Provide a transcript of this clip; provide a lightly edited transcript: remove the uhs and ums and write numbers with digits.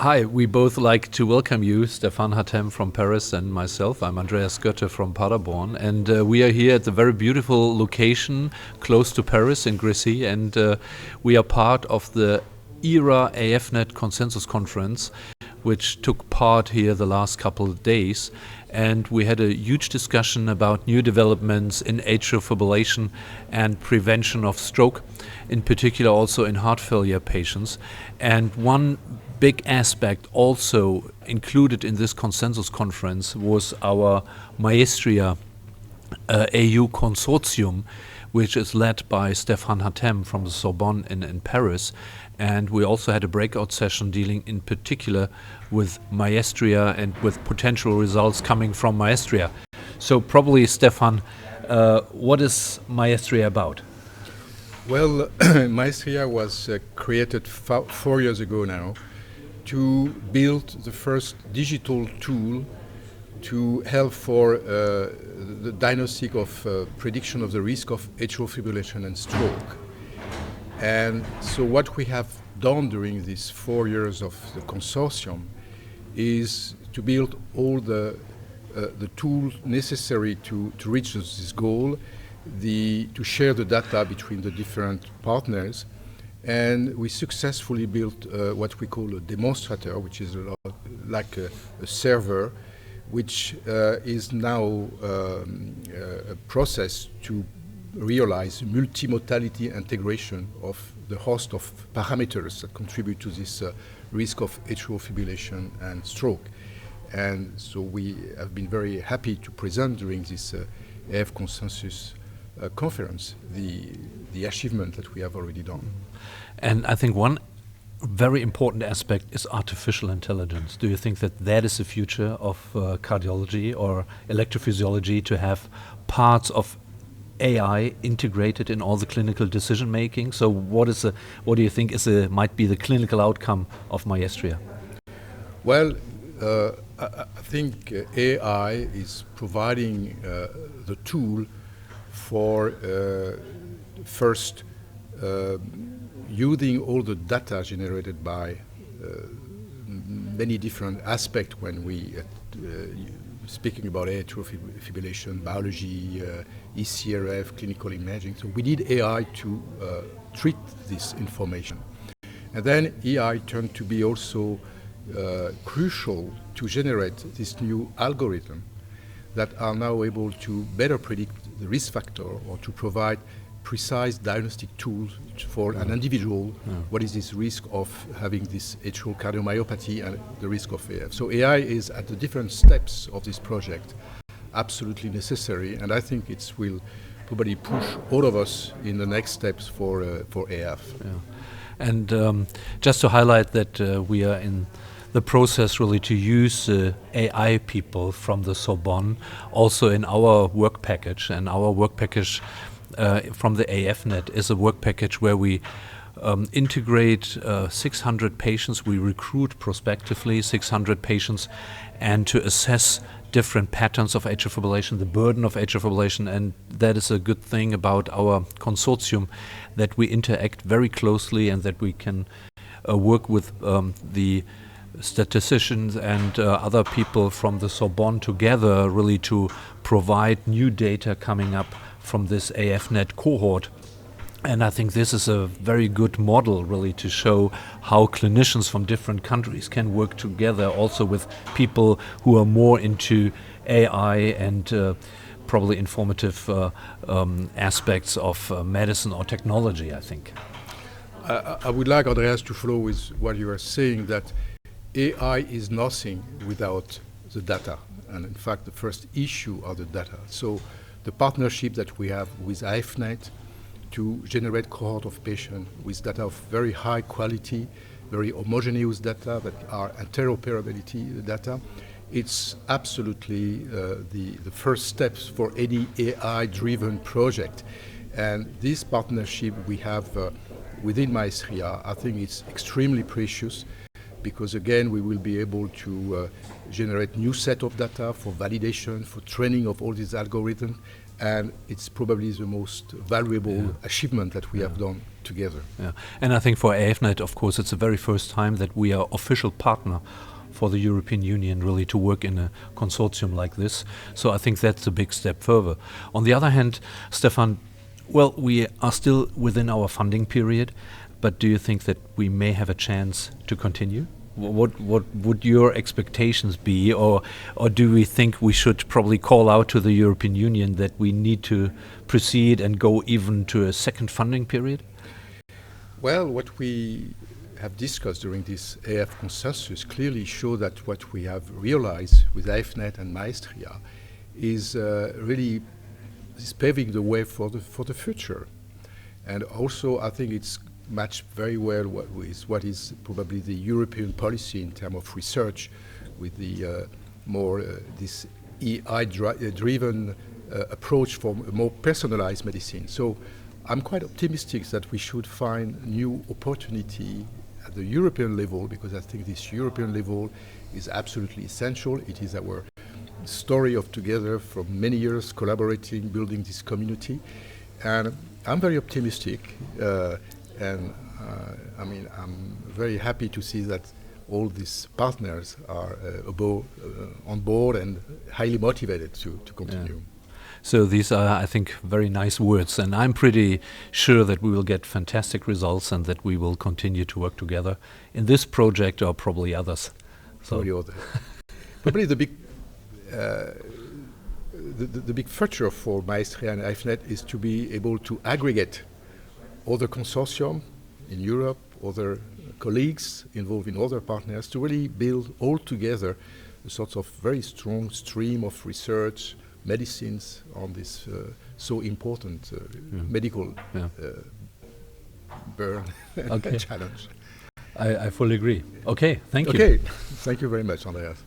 Hi, we both like to welcome you, Stefan Hatem from Paris and myself. I'm Andreas Goette from Paderborn, and we are here at the very beautiful location close to Paris in Grécy, and we are part of the ERA AFNET Consensus Conference, which took part here the last couple of days. And we had a huge discussion about new developments in atrial fibrillation and prevention of stroke, in particular also in heart failure patients. And one big aspect also included in this consensus conference was our MAESTRIA AU consortium, which is led by Stefan Hatem from the Sorbonne in Paris. And we also had a breakout session dealing in particular with MAESTRIA and with potential results coming from MAESTRIA. So probably, Stefan, what is MAESTRIA about? Well, MAESTRIA was created 4 years ago now to build the first digital tool to help for the diagnostic of prediction of the risk of atrial fibrillation and stroke. And so what we have done during these 4 years of the consortium is to build all the tools necessary to reach this goal, to share the data between the different partners. And we successfully built what we call a demonstrator, which is like a server, which is now a process to realize multimodality integration of the host of parameters that contribute to this risk of atrial fibrillation and stroke. And so we have been very happy to present during this AF Consensus conference the achievement that we have already done. And I think one very important aspect is artificial intelligence. Do you think that that is the future of cardiology or electrophysiology, to have parts of AI integrated in all the clinical decision making? So what do you think might be the clinical outcome of MAESTRIA? Well, I think AI is providing the tool for first using all the data generated by many different aspects when we speaking about atrial fibrillation, biology, ECRF, clinical imaging. So we need AI to treat this information. And then AI turned to be also crucial to generate this new algorithm that are now able to better predict the risk factor or to provide precise diagnostic tools for an individual. What is this risk of having this atrial cardiomyopathy and the risk of AF? So AI is at the different steps of this project absolutely necessary, and I think it will probably push all of us in the next steps for AF. Yeah. And just to highlight that we are in the process really to use AI people from the Sorbonne also in our work package. And our work package from the AFNET is a work package where we integrate 600 patients. We recruit prospectively 600 patients, and to assess different patterns of atrial fibrillation, the burden of atrial fibrillation. And that is a good thing about our consortium, that we interact very closely and that we can work with the statisticians and other people from the Sorbonne together, really to provide new data coming up from this AFNET cohort. And I think this is a very good model really to show how clinicians from different countries can work together, also with people who are more into AI and probably informative aspects of medicine or technology, I think. I would like, Andreas, to follow with what you are saying, that AI is nothing without the data. And in fact, the first issue are the data. So the partnership that we have with AFNET to generate cohort of patients with data of very high quality, very homogeneous data that are interoperability data, it's absolutely the first steps for any AI-driven project. And this partnership we have within MAESTRIA, I think it's extremely precious, because again we will be able to generate new set of data for validation, for training of all these algorithms, and it's probably the most valuable achievement that we have done together. Yeah. And I think for AFNET, of course, it's the very first time that we are official partner for the European Union really to work in a consortium like this. So I think that's a big step further. On the other hand, Stefan, well, we are still within our funding period, but do you think that we may have a chance to continue? What would your expectations be, or do we think we should probably call out to the European Union that we need to proceed and go even to a second funding period? Well, what we have discussed during this AF consensus clearly show that what we have realized with AFNET and MAESTRIA is really is paving the way for the future. And also I think it's matched very well with what is probably the European policy in terms of research, with the more this AI-driven approach for a more personalized medicine. So I'm quite optimistic that we should find new opportunity at the European level, because I think this European level is absolutely essential. It is our story of together from many years collaborating, building this community, and I'm very optimistic. I mean, I'm very happy to see that all these partners are on board and highly motivated to continue. Yeah. So these are, I think, very nice words, and I'm pretty sure that we will get fantastic results and that we will continue to work together in this project or probably others. So probably the big the big feature for MAESTRIA and AFNET is to be able to aggregate other consortium in Europe, other colleagues involved in other partners, to really build all together a sort of very strong stream of research, medicines on this so important medical burn challenge. I fully agree. Okay, thank you. Okay, thank you very much, Andreas.